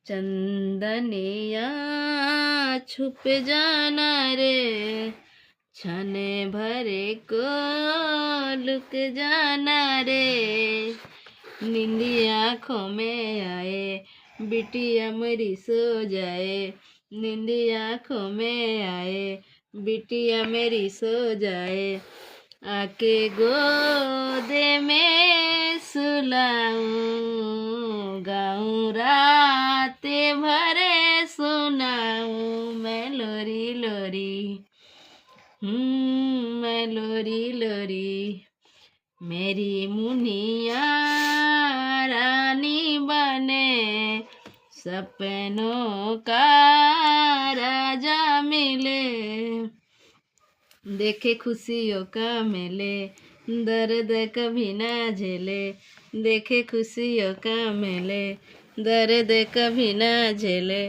चंदनिया छुप जाना रे, छने भरे को लुक जाना रे। निंदिया आँखों में आए, बिटिया मेरी सो जाए। निंदिया आँखों में आए, बिटिया मेरी सो जाए। आके गोदे में सुलाऊं, गाऊं राते भरे सुनाऊं। मैं लोरी लोरी, मैं लोरी लोरी। मेरी मुनिया रानी बने, सपनों का राजा मिले। देखे खुशियों का मेले, दर्द कभी ना झेले। देखे खुशियों का मेले, दर्द कभी ना झेले।